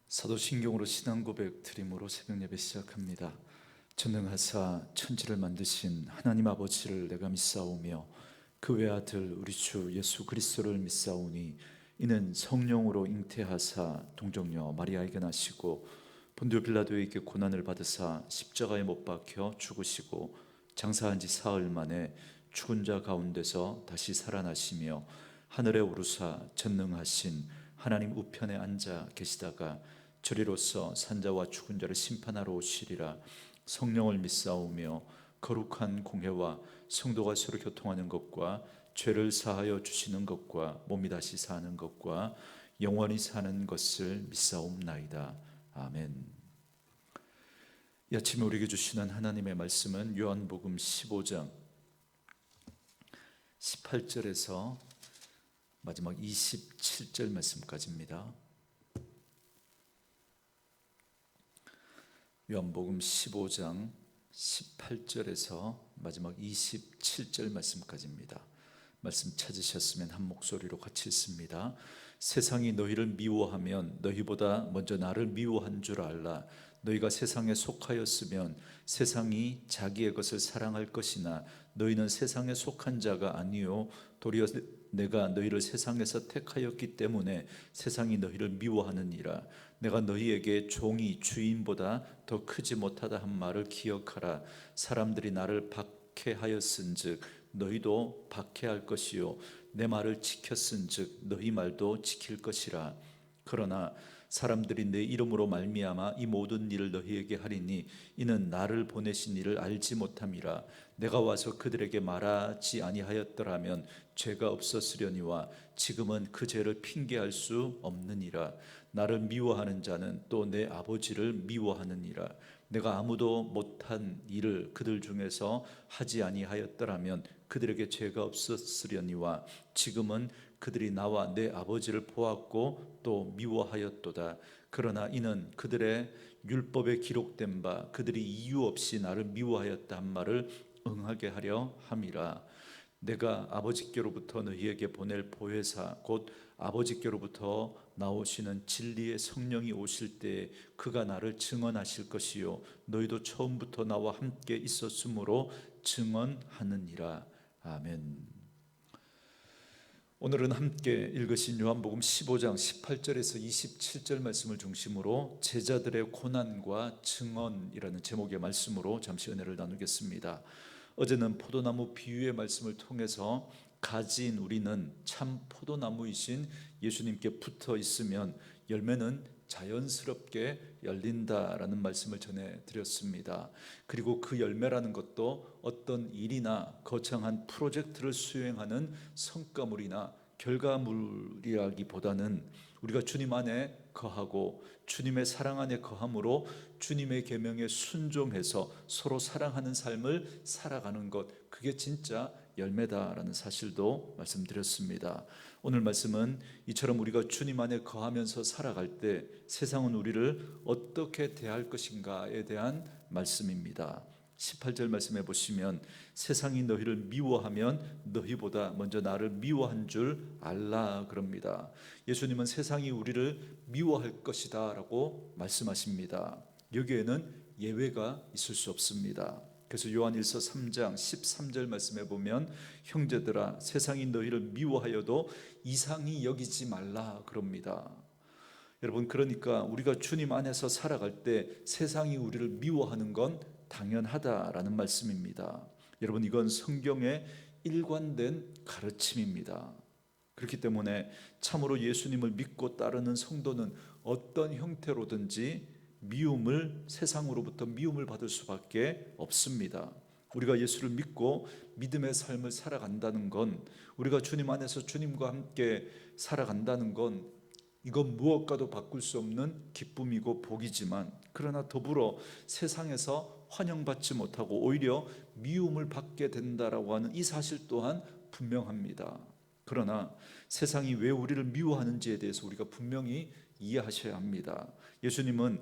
사도신경으로 신앙 고백 드림으로 새벽 예배 시작합니다. 전능하사 천지를 만드신 하나님 아버지를 내가 믿사오며 그 외아들 우리 주 예수 그리스도를 믿사오니 이는 성령으로 잉태하사 동정녀 마리아에게 나시고 본디오 빌라도에게 고난을 받으사 십자가에 못 박혀 죽으시고 장사한 지 사흘 만에 죽은 자 가운데서 다시 살아나시며 하늘에 오르사 전능하신 하나님 우편에 앉아 계시다가 저리로서 산자와 죽은 자를 심판하러 오시리라. 성령을 믿사오며 거룩한 공회와 성도가 서로 교통하는 것과 죄를 사하여 주시는 것과 몸이 다시 사는 것과 영원히 사는 것을 믿사옵나이다. 아멘. 이 아침에 우리에게 주시는 하나님의 말씀은 요한복음 15장 18절에서 마지막 27절 말씀까지입니다. 요한복음 15장 18절에서 마지막 27절 말씀까지입니다. 말씀 찾으셨으면 한 목소리로 같이 읽습니다. 세상이 너희를 미워하면 너희보다 먼저 나를 미워한 줄 알라. 너희가 세상에 속하였으면 세상이 자기의 것을 사랑할 것이나 너희는 세상에 속한 자가 아니요 도리어 내가 너희를 세상에서 택하였기 때문에 세상이 너희를 미워하느니라. 내가 너희에게 종이 주인보다 더 크지 못하다 한 말을 기억하라. 사람들이 나를 박해하였은즉 너희도 박해할 것이요 내 말을 지켰은즉 너희 말도 지킬 것이라. 그러나 사람들이 내 이름으로 말미암아 이 모든 일을 너희에게 하리니 이는 나를 보내신 이를 알지 못함이라. 내가 와서 그들에게 말하지 아니하였더라면 죄가 없었으려니와 지금은 그 죄를 핑계할 수 없느니라. 나를 미워하는 자는 또 내 아버지를 미워하느니라. 내가 아무도 못한 일을 그들 중에서 하지 아니하였더라면 그들에게 죄가 없었으려니와 지금은 그들이 나와 내 아버지를 보았고 또 미워하였도다. 그러나 이는 그들의 율법에 기록된 바 그들이 이유 없이 나를 미워하였다 한 말을 응하게 하려 함이라. 내가 아버지께로부터 너희에게 보낼 보혜사 곧 아버지께로부터 나오시는 진리의 성령이 오실 때에 그가 나를 증언하실 것이요 너희도 처음부터 나와 함께 있었으므로 증언하느니라. 아멘. 오늘은 함께 읽으신 요한복음 15장 18절에서 27절 말씀을 중심으로 제자들의 고난과 증언이라는 제목의 말씀으로 잠시 은혜를 나누겠습니다. 어제는 포도나무 비유의 말씀을 통해서 가지인 우리는 참 포도나무이신 예수님께 붙어 있으면 열매는 자연스럽게 열린다라는 말씀을 전해드렸습니다. 그리고 그 열매라는 것도 어떤 일이나 거창한 프로젝트를 수행하는 성과물이나 결과물이라기보다는 우리가 주님 안에 거하고 주님의 사랑 안에 거함으로 주님의 계명에 순종해서 서로 사랑하는 삶을 살아가는 것, 그게 진짜 열매다라는 사실도 말씀드렸습니다. 오늘 말씀은 이처럼 우리가 주님 안에 거하면서 살아갈 때 세상은 우리를 어떻게 대할 것인가에 대한 말씀입니다. 18절 말씀해 보시면 세상이 너희를 미워하면 너희보다 먼저 나를 미워한 줄 알라 그럽니다. 예수님은 세상이 우리를 미워할 것이다 라고 말씀하십니다. 여기에는 예외가 있을 수 없습니다. 그래서 요한일서 3장 13절 말씀해 보면 형제들아 세상이 너희를 미워하여도 이상히 여기지 말라 그럽니다. 여러분, 그러니까 우리가 주님 안에서 살아갈 때 세상이 우리를 미워하는 건 당연하다라는 말씀입니다. 여러분, 이건 성경의 일관된 가르침입니다. 그렇기 때문에 참으로 예수님을 믿고 따르는 성도는 어떤 형태로든지 세상으로부터 미움을 받을 수밖에 없습니다. 우리가 예수를 믿고 믿음의 삶을 살아간다는 건, 우리가 주님 안에서 주님과 함께 살아간다는 건 이건 무엇과도 바꿀 수 없는 기쁨이고 복이지만, 그러나 더불어 세상에서 환영받지 못하고 오히려 미움을 받게 된다라고 하는 이 사실 또한 분명합니다. 그러나 세상이 왜 우리를 미워하는지에 대해서 우리가 분명히 이해하셔야 합니다. 예수님은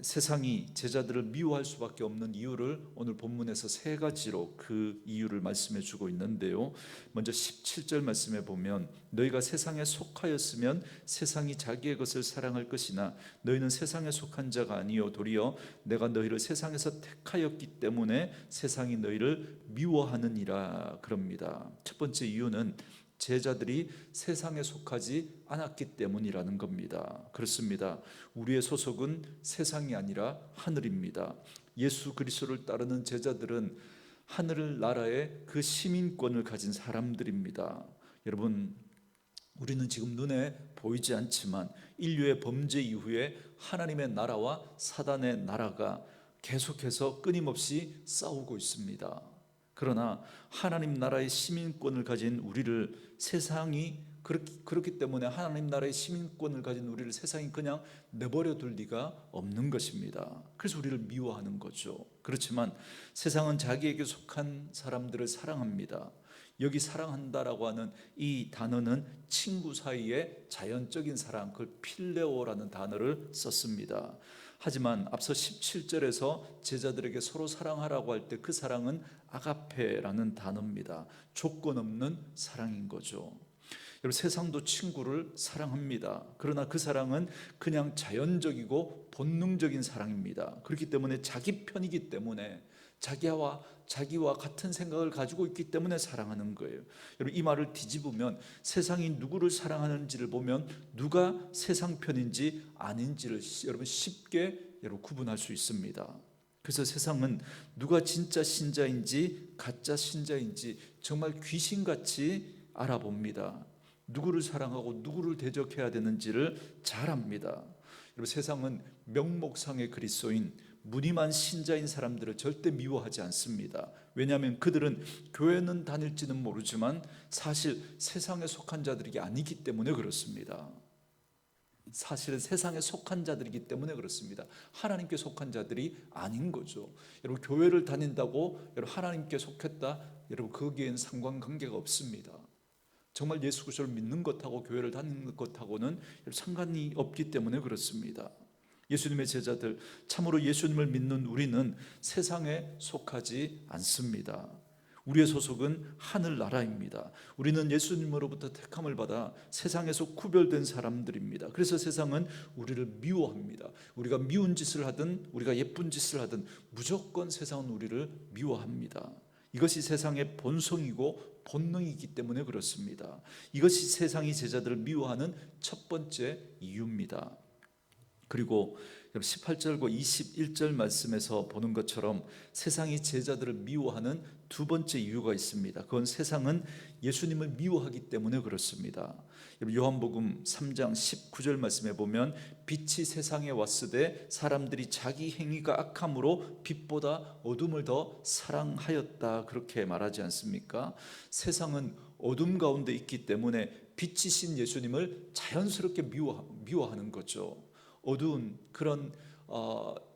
세상이 제자들을 미워할 수밖에 없는 이유를 오늘 본문에서 세 가지로 그 이유를 말씀해 주고 있는데요. 먼저 17절 말씀에 보면 너희가 세상에 속하였으면 세상이 자기의 것을 사랑할 것이나 너희는 세상에 속한 자가 아니요 도리어 내가 너희를 세상에서 택하였기 때문에 세상이 너희를 미워하느니라 그럽니다. 첫 번째 이유는 제자들이 세상에 속하지 않았기 때문이라는 겁니다. 그렇습니다. 우리의 소속은 세상이 아니라 하늘입니다. 예수 그리스도를 따르는 제자들은 하늘 나라의 그 시민권을 가진 사람들입니다. 여러분, 우리는 지금 눈에 보이지 않지만 인류의 범죄 이후에 하나님의 나라와 사단의 나라가 계속해서 끊임없이 싸우고 있습니다. 그러나 하나님 나라의 시민권을 가진 우리를 세상이 그렇기 때문에 하나님 나라의 시민권을 가진 우리를 세상이 그냥 내버려 둘 리가 없는 것입니다. 그래서 우리를 미워하는 거죠. 그렇지만 세상은 자기에게 속한 사람들을 사랑합니다. 여기 사랑한다라고 하는 이 단어는 친구 사이의 자연적인 사랑, 그걸 필레오라는 단어를 썼습니다. 하지만 앞서 17절에서 제자들에게 서로 사랑하라고 할 때 그 사랑은 아가페라는 단어입니다. 조건 없는 사랑인 거죠. 여러분, 세상도 친구를 사랑합니다. 그러나 그 사랑은 그냥 자연적이고 본능적인 사랑입니다. 그렇기 때문에 자기 편이기 때문에 자기와 같은 생각을 가지고 있기 때문에 사랑하는 거예요. 여러분, 이 말을 뒤집으면 세상이 누구를 사랑하는지를 보면 누가 세상 편인지 아닌지를 여러분 쉽게 구분할 수 있습니다. 그래서 세상은 누가 진짜 신자인지 가짜 신자인지 정말 귀신같이 알아봅니다. 누구를 사랑하고 누구를 대적해야 되는지를 잘 압니다. 여러분, 세상은 명목상의 그리스도인 무늬만 신자인 사람들을 절대 미워하지 않습니다. 왜냐하면 그들은 교회는 다닐지는 모르지만 사실 세상에 속한 자들이 아니기 때문에 그렇습니다. 사실은 세상에 속한 자들이기 때문에 그렇습니다. 하나님께 속한 자들이 아닌 거죠. 여러분, 교회를 다닌다고 여러분 하나님께 속했다, 여러분 거기에는 상관관계가 없습니다. 정말 예수 그리스도를 믿는 것하고 교회를 다니는 것하고는 상관이 없기 때문에 그렇습니다. 예수님의 제자들, 참으로 예수님을 믿는 우리는 세상에 속하지 않습니다. 우리의 소속은 하늘나라입니다. 우리는 예수님으로부터 택함을 받아 세상에서 구별된 사람들입니다. 그래서 세상은 우리를 미워합니다. 우리가 미운 짓을 하든 우리가 예쁜 짓을 하든 무조건 세상은 우리를 미워합니다. 이것이 세상의 본성이고 본능이기 때문에 그렇습니다. 이것이 세상이 제자들을 미워하는 첫 번째 이유입니다. 그리고 18절과 21절 말씀에서 보는 것처럼 세상이 제자들을 미워하는 두 번째 이유가 있습니다. 그건 세상은 예수님을 미워하기 때문에 그렇습니다. 요한복음 3장 19절 말씀에 보면 빛이 세상에 왔으되 사람들이 자기 행위가 악함으로 빛보다 어둠을 더 사랑하였다, 그렇게 말하지 않습니까? 세상은 어둠 가운데 있기 때문에 빛이신 예수님을 자연스럽게 미워하는 거죠. 어두운 그런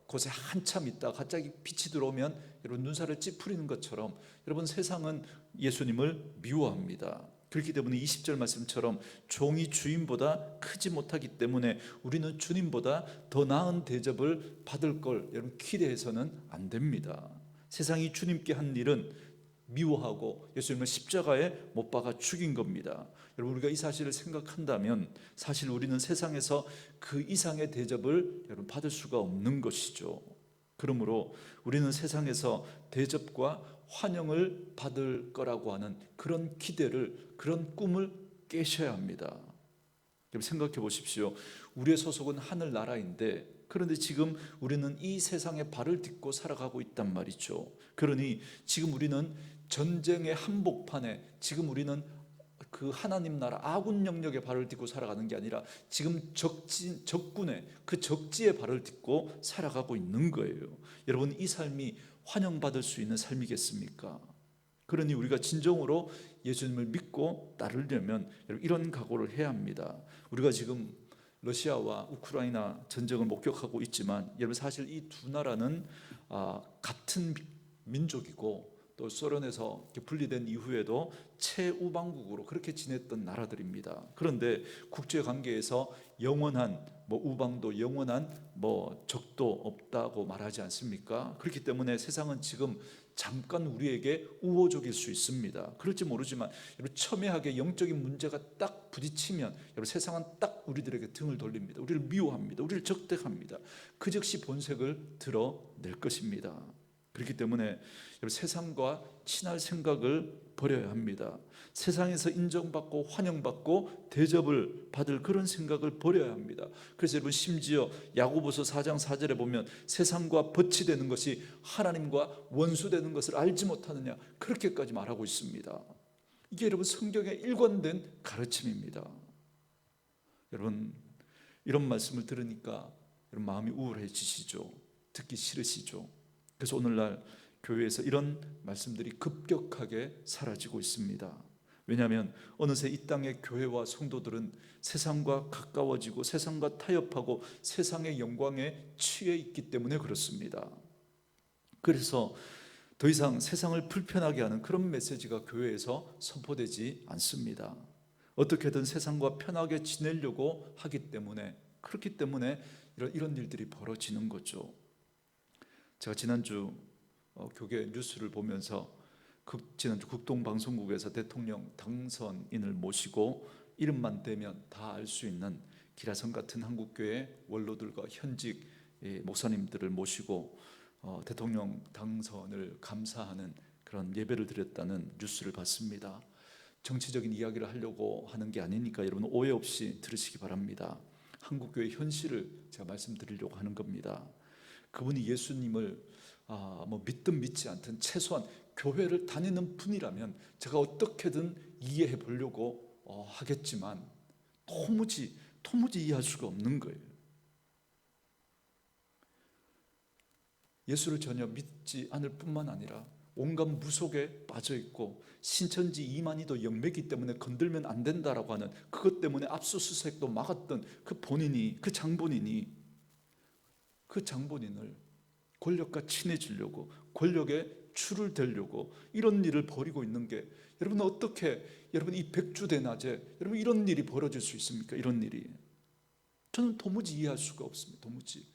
곳에 한참 있다 갑자기 빛이 들어오면 여러분 눈살을 찌푸리는 것처럼 여러분 세상은 예수님을 미워합니다. 그렇기 때문에 20절 말씀처럼 종이 주인보다 크지 못하기 때문에 우리는 주님보다 더 나은 대접을 받을 걸 여러분 기대해서는 안 됩니다. 세상이 주님께 한 일은 미워하고 예수님을 십자가에 못 박아 죽인 겁니다. 여러분, 우리가 이 사실을 생각한다면 사실 우리는 세상에서 그 이상의 대접을 여러분 받을 수가 없는 것이죠. 그러므로 우리는 세상에서 대접과 환영을 받을 거라고 하는 그런 기대를, 그런 꿈을 깨셔야 합니다. 여러분, 생각해 보십시오. 우리의 소속은 하늘나라인데 그런데 지금 우리는 이 세상에 발을 딛고 살아가고 있단 말이죠. 그러니 지금 우리는 전쟁의 한복판에, 지금 우리는 그 하나님 나라 아군 영역에 발을 딛고 살아가는 게 아니라 지금 적군의 그 적지에 발을 딛고 살아가고 있는 거예요. 여러분, 이 삶이 환영받을 수 있는 삶이겠습니까? 그러니 우리가 진정으로 예수님을 믿고 따르려면 이런 각오를 해야 합니다. 우리가 지금 러시아와 우크라이나 전쟁을 목격하고 있지만 여러분, 사실 이 두 나라는 같은 민족이고 또 소련에서 분리된 이후에도 최우방국으로 그렇게 지냈던 나라들입니다. 그런데 국제관계에서 영원한 뭐 우방도 영원한 뭐 적도 없다고 말하지 않습니까? 그렇기 때문에 세상은 지금 잠깐 우리에게 우호적일 수 있습니다. 그럴지 모르지만 여러분, 첨예하게 영적인 문제가 딱 부딪히면 여러분, 세상은 딱 우리들에게 등을 돌립니다. 우리를 미워합니다. 우리를 적대합니다. 그 즉시 본색을 드러낼 것입니다. 그렇기 때문에 여러분, 세상과 친할 생각을 버려야 합니다. 세상에서 인정받고 환영받고 대접을 받을 그런 생각을 버려야 합니다. 그래서 여러분, 심지어 야고보서 4장 4절에 보면 세상과 벗이 되는 것이 하나님과 원수되는 것을 알지 못하느냐, 그렇게까지 말하고 있습니다. 이게 여러분, 성경에 일관된 가르침입니다. 여러분, 이런 말씀을 들으니까 여러분, 마음이 우울해지시죠? 듣기 싫으시죠? 그래서 오늘날 교회에서 이런 말씀들이 급격하게 사라지고 있습니다. 왜냐하면 어느새 이 땅의 교회와 성도들은 세상과 가까워지고 세상과 타협하고 세상의 영광에 취해 있기 때문에 그렇습니다. 그래서 더 이상 세상을 불편하게 하는 그런 메시지가 교회에서 선포되지 않습니다. 어떻게든 세상과 편하게 지내려고 하기 때문에, 그렇기 때문에 이런 일들이 벌어지는 거죠. 제가 지난주 교계 뉴스를 보면서 지난주 국동방송국에서 대통령 당선인을 모시고 이름만 대면 다 알 수 있는 기라성 같은 한국교회 원로들과 현직 목사님들을 모시고 대통령 당선을 감사하는 그런 예배를 드렸다는 뉴스를 봤습니다. 정치적인 이야기를 하려고 하는 게 아니니까 여러분, 오해 없이 들으시기 바랍니다. 한국교회 현실을 제가 말씀드리려고 하는 겁니다. 그분이 예수님을 뭐 믿든 믿지 않든 최소한 교회를 다니는 분이라면 제가 어떻게든 이해해 보려고 하겠지만 도무지 이해할 수가 없는 거예요. 예수를 전혀 믿지 않을 뿐만 아니라 온갖 무속에 빠져 있고 신천지 이만희도 영매기 때문에 건들면 안 된다라고 하는 그것 때문에 압수수색도 막았던 그 장본인이 그 장본인을 권력과 친해지려고, 권력에 줄을 대려고 이런 일을 벌이고 있는 게, 여러분, 어떻게 여러분, 이 백주대낮에 여러분, 이런 일이 벌어질 수 있습니까? 이런 일이 저는 도무지 이해할 수가 없습니다. 도무지.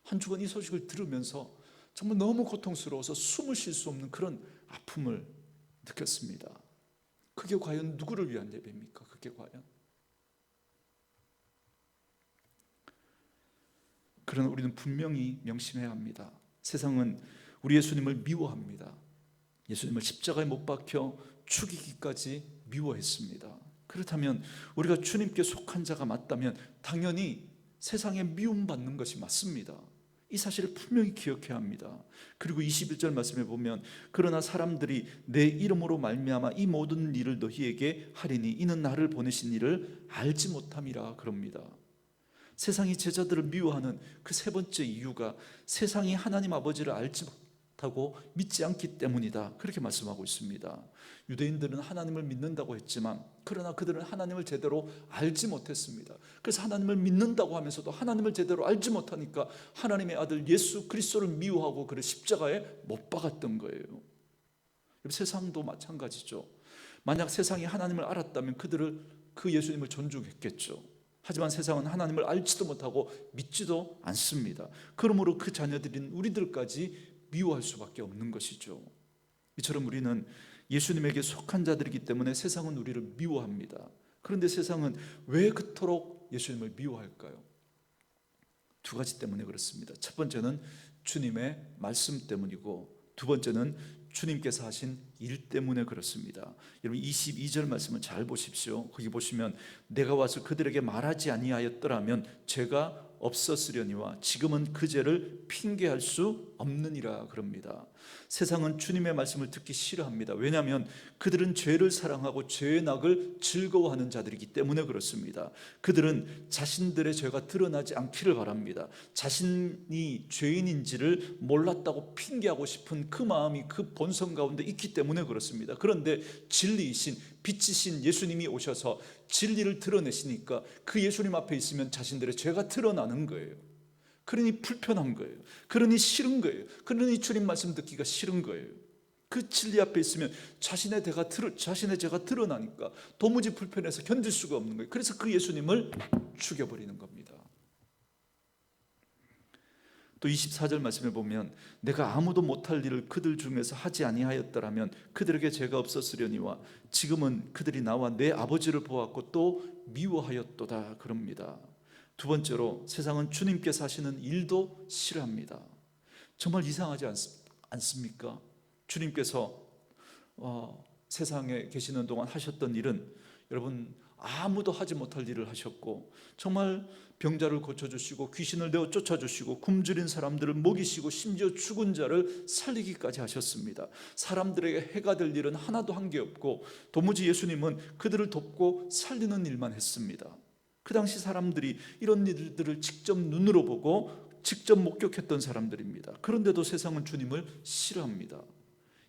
한 주간 이 소식을 들으면서 정말 너무 고통스러워서 숨을 쉴 수 없는 그런 아픔을 느꼈습니다. 그게 과연 누구를 위한 예배입니까? 그게 과연? 그러나 우리는 분명히 명심해야 합니다. 세상은 우리 예수님을 미워합니다. 예수님을 십자가에 못 박혀 죽이기까지 미워했습니다. 그렇다면 우리가 주님께 속한 자가 맞다면 당연히 세상에 미움받는 것이 맞습니다. 이 사실을 분명히 기억해야 합니다. 그리고 21절 말씀에 보면 그러나 사람들이 내 이름으로 말미암아 이 모든 일을 너희에게 하리니 이는 나를 보내신 이를 알지 못함이라 그럽니다. 세상이 제자들을 미워하는 그 세 번째 이유가 세상이 하나님 아버지를 알지 못하고 믿지 않기 때문이다, 그렇게 말씀하고 있습니다. 유대인들은 하나님을 믿는다고 했지만 그러나 그들은 하나님을 제대로 알지 못했습니다. 그래서 하나님을 믿는다고 하면서도 하나님을 제대로 알지 못하니까 하나님의 아들 예수 그리스도를 미워하고 그를 십자가에 못 박았던 거예요. 세상도 마찬가지죠. 만약 세상이 하나님을 알았다면 그 예수님을 존중했겠죠. 하지만 세상은 하나님을 알지도 못하고 믿지도 않습니다. 그러므로 그 자녀들인 우리들까지 미워할 수밖에 없는 것이죠. 이처럼 우리는 예수님에게 속한 자들이기 때문에 세상은 우리를 미워합니다. 그런데 세상은 왜 그토록 예수님을 미워할까요? 두 가지 때문에 그렇습니다. 첫 번째는 주님의 말씀 때문이고, 두 번째는 주님께서 하신 일 때문에 그렇습니다. 여러분, 22절 말씀을 잘 보십시오. 거기 보시면 내가 와서 그들에게 말하지 아니하였더라면 죄가 없었으려니와 지금은 그 죄를 핑계할 수 없느니라 그럽니다. 세상은 주님의 말씀을 듣기 싫어합니다. 왜냐하면 그들은 죄를 사랑하고 죄의 낙을 즐거워하는 자들이기 때문에 그렇습니다. 그들은 자신들의 죄가 드러나지 않기를 바랍니다. 자신이 죄인인지를 몰랐다고 핑계하고 싶은 그 마음이 그 본성 가운데 있기 때문에 그렇습니다. 그런데 진리이신 빛이신 예수님이 오셔서 진리를 드러내시니까 그 예수님 앞에 있으면 자신들의 죄가 드러나는 거예요. 그러니 불편한 거예요. 그러니 싫은 거예요. 그러니 주님 말씀 듣기가 싫은 거예요. 그 진리 앞에 있으면 자신의 죄가 드러나니까 도무지 불편해서 견딜 수가 없는 거예요. 그래서 그 예수님을 죽여버리는 겁니다. 또 24절 말씀에 보면 내가 아무도 못할 일을 그들 중에서 하지 아니하였더라면 그들에게 죄가 없었으려니와 지금은 그들이 나와 내 아버지를 보았고 또 미워하였도다 그럽니다. 두 번째로 세상은 주님께서 하시는 일도 싫어합니다. 정말 이상하지 않습니까? 주님께서 세상에 계시는 동안 하셨던 일은 여러분 아무도 하지 못할 일을 하셨고, 정말 병자를 고쳐주시고 귀신을 내어 쫓아주시고 굶주린 사람들을 먹이시고 심지어 죽은 자를 살리기까지 하셨습니다. 사람들에게 해가 될 일은 하나도 한 게 없고 도무지 예수님은 그들을 돕고 살리는 일만 했습니다. 그 당시 사람들이 이런 일들을 직접 눈으로 보고 직접 목격했던 사람들입니다. 그런데도 세상은 주님을 싫어합니다.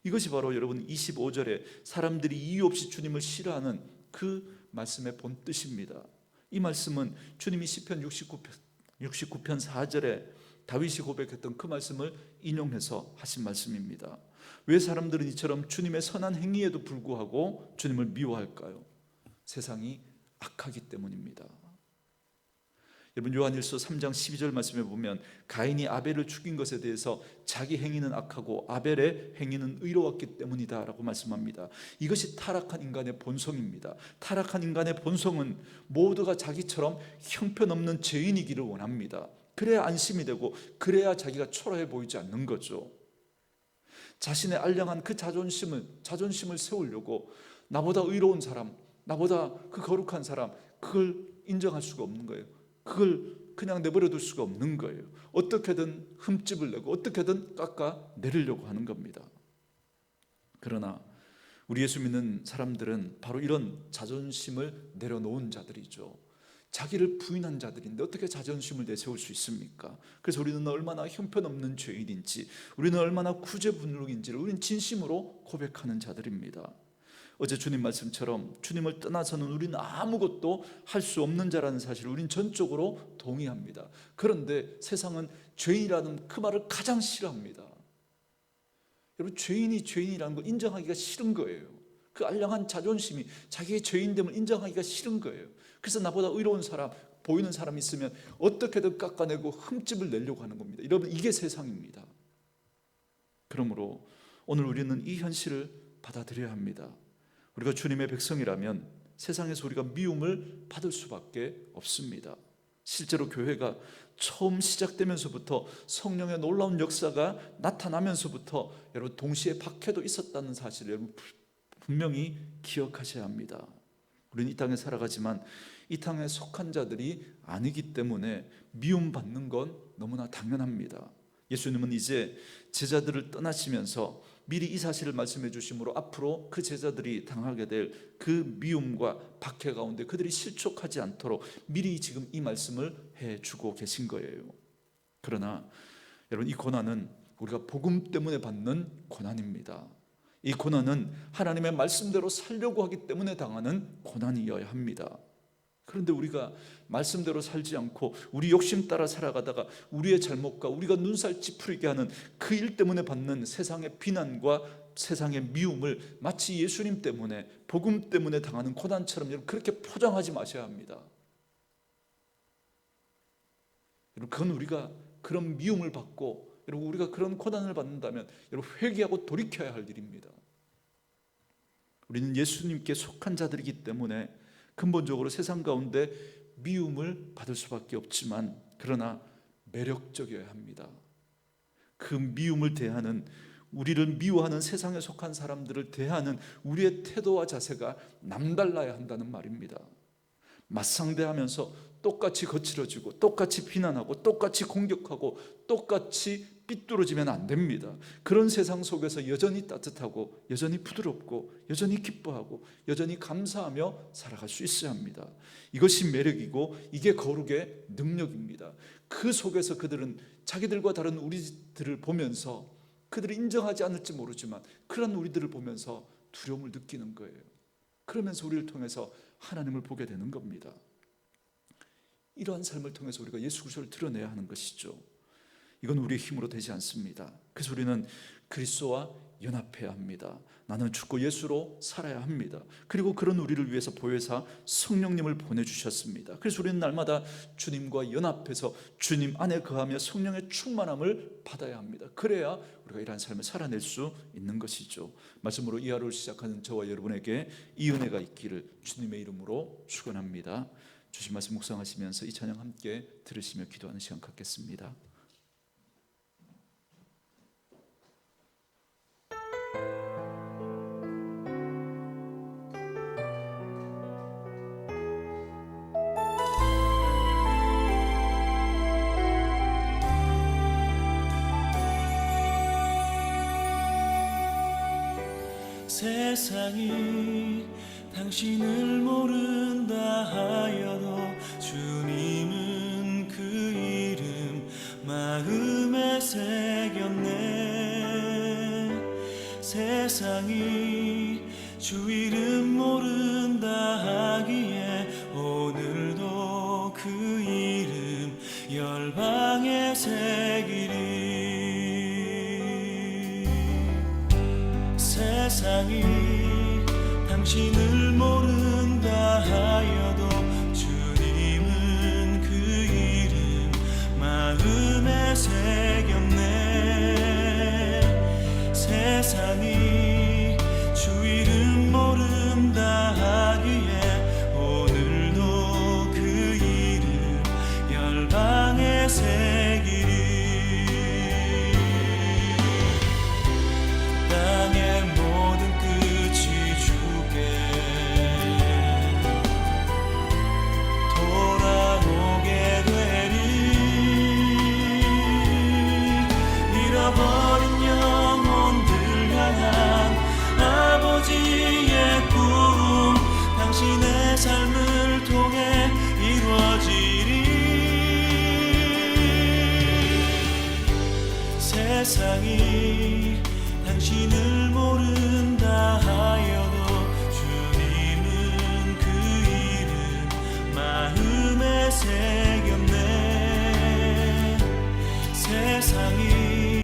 이것이 바로 여러분 25절에 사람들이 이유 없이 주님을 싫어하는 그 말씀의 본 뜻입니다. 이 말씀은 주님이 시편 69편 4절에 다윗이 고백했던 그 말씀을 인용해서 하신 말씀입니다. 왜 사람들은 이처럼 주님의 선한 행위에도 불구하고 주님을 미워할까요? 세상이 악하기 때문입니다. 여러분 요한일서 3장 12절 말씀에 보면 가인이 아벨을 죽인 것에 대해서 자기 행위는 악하고 아벨의 행위는 의로웠기 때문이다 라고 말씀합니다. 이것이 타락한 인간의 본성입니다. 타락한 인간의 본성은 모두가 자기처럼 형편없는 죄인이기를 원합니다. 그래야 안심이 되고 그래야 자기가 초라해 보이지 않는 거죠. 자신의 알량한 그 자존심을 세우려고 나보다 의로운 사람, 나보다 그 거룩한 사람, 그걸 인정할 수가 없는 거예요. 그걸 그냥 내버려 둘 수가 없는 거예요. 어떻게든 흠집을 내고 어떻게든 깎아 내리려고 하는 겁니다. 그러나 우리 예수 믿는 사람들은 바로 이런 자존심을 내려놓은 자들이죠. 자기를 부인한 자들인데 어떻게 자존심을 내세울 수 있습니까? 그래서 우리는 얼마나 형편없는 죄인인지, 우리는 얼마나 구제불능인지를 우리는 진심으로 고백하는 자들입니다. 어제 주님 말씀처럼 주님을 떠나서는 우리는 아무것도 할 수 없는 자라는 사실을 우리는 전적으로 동의합니다. 그런데 세상은 죄인이라는 그 말을 가장 싫어합니다. 여러분 죄인이 죄인이라는 걸 인정하기가 싫은 거예요. 그 알량한 자존심이 자기의 죄인됨을 인정하기가 싫은 거예요. 그래서 나보다 의로운 사람, 보이는 사람이 있으면 어떻게든 깎아내고 흠집을 내려고 하는 겁니다. 여러분 이게 세상입니다. 그러므로 오늘 우리는 이 현실을 받아들여야 합니다. 우리가 주님의 백성이라면 세상에서 우리가 미움을 받을 수밖에 없습니다. 실제로 교회가 처음 시작되면서부터 성령의 놀라운 역사가 나타나면서부터 여러분 동시에 박해도 있었다는 사실을 여러분 분명히 기억하셔야 합니다. 우리는 이 땅에 살아가지만 이 땅에 속한 자들이 아니기 때문에 미움받는 건 너무나 당연합니다. 예수님은 이제 제자들을 떠나시면서 미리 이 사실을 말씀해 주심으로 앞으로 그 제자들이 당하게 될 그 미움과 박해 가운데 그들이 실족하지 않도록 미리 지금 이 말씀을 해주고 계신 거예요. 그러나 여러분 이 고난은 우리가 복음 때문에 받는 고난입니다. 이 고난은 하나님의 말씀대로 살려고 하기 때문에 당하는 고난이어야 합니다. 그런데 우리가 말씀대로 살지 않고 우리 욕심 따라 살아가다가 우리의 잘못과 우리가 눈살 찌푸리게 하는 그 일 때문에 받는 세상의 비난과 세상의 미움을 마치 예수님 때문에 복음 때문에 당하는 고난처럼 그렇게 포장하지 마셔야 합니다. 그건 우리가 그런 미움을 받고 여러분 우리가 그런 고난을 받는다면 여러분 회개하고 돌이켜야 할 일입니다. 우리는 예수님께 속한 자들이기 때문에 근본적으로 세상 가운데 미움을 받을 수밖에 없지만 그러나 매력적이어야 합니다. 그 미움을 대하는 우리를 미워하는 세상에 속한 사람들을 대하는 우리의 태도와 자세가 남달라야 한다는 말입니다. 맞상대하면서 똑같이 거칠어지고 똑같이 비난하고 똑같이 공격하고 똑같이 삐뚤어지면 안 됩니다. 그런 세상 속에서 여전히 따뜻하고 여전히 부드럽고 여전히 기뻐하고 여전히 감사하며 살아갈 수 있어야 합니다. 이것이 매력이고 이게 거룩의 능력입니다. 그 속에서 그들은 자기들과 다른 우리들을 보면서 그들이 인정하지 않을지 모르지만 그런 우리들을 보면서 두려움을 느끼는 거예요. 그러면서 우리를 통해서 하나님을 보게 되는 겁니다. 이러한 삶을 통해서 우리가 예수 그리스도를 드러내야 하는 것이죠. 이건 우리의 힘으로 되지 않습니다. 그래서 우리는 그리스도와 연합해야 합니다. 나는 죽고 예수로 살아야 합니다. 그리고 그런 우리를 위해서 보혜사 성령님을 보내주셨습니다. 그래서 우리는 날마다 주님과 연합해서 주님 안에 거하며 성령의 충만함을 받아야 합니다. 그래야 우리가 이러한 삶을 살아낼 수 있는 것이죠. 말씀으로 이 하루를 시작하는 저와 여러분에게 이 은혜가 있기를 주님의 이름으로 축원합니다. 주신 말씀 묵상하시면서 이 찬양 함께 들으시며 기도하는 시간 갖겠습니다. 세상이 당신을 모른다 하여도 주님은 그 이름 마음에 새겼네. 세상이 주 이름 모른다 하기에 오늘도 그 이름 열방에 새기리. 세상이 당신을 모른다 하여도 주님은 그 이름 마음에 새겼네. 세상이 주 이름 모른다 하기에 오늘도 그 이름 열방에 새기리. 땅의 모든 끝이 주께 돌아오게 되리. 잃어버린 영혼들 향한 아버지의 꿈 당신의 삶을 통해 이루어지리. 세상이 당신을 모른다 하여도 주님은 그 이름 마음에 새겼네. 세상이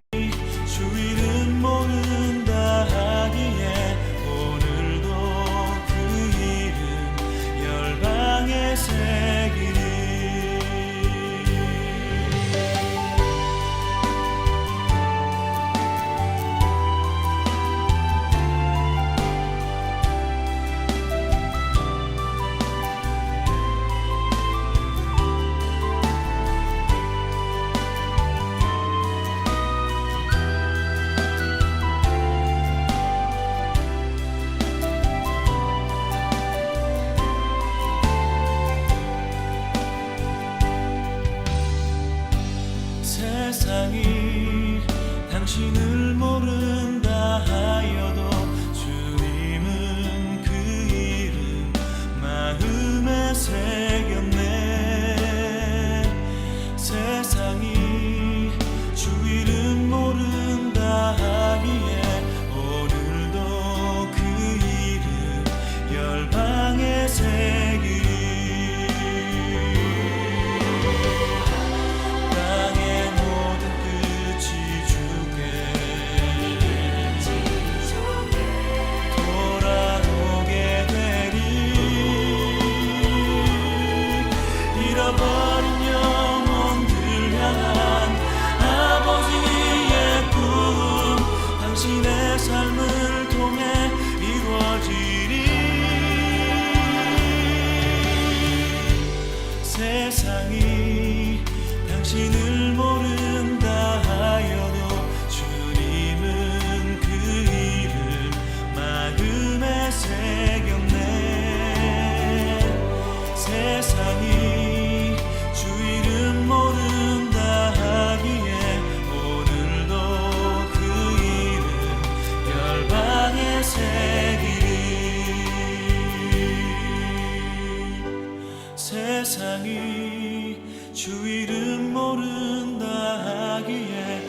주 이름 모른다 하기에 오늘도 그 이름 열방에 새기리. 세상이 당신을 모른다 하여도 주님은 그 이름 마음에 새겼네. 세상이 주 이름 모른다 하기에 오늘도 그 이름 열방에 새기리. 땅의 모든 끝이 주께 돌아오게 되리. 잃어버린 영혼들 향한 아버지의 꿈 당신의 삶을 통해 이루어지리. 세상이 당신을 모른다 하여도 주님은 그 이름 마음에 새겼네. 세상이 주 이름 모른다 하기에 오늘도 그 이름 열방에 새기리. 세상이 주 이름 모른다 하기에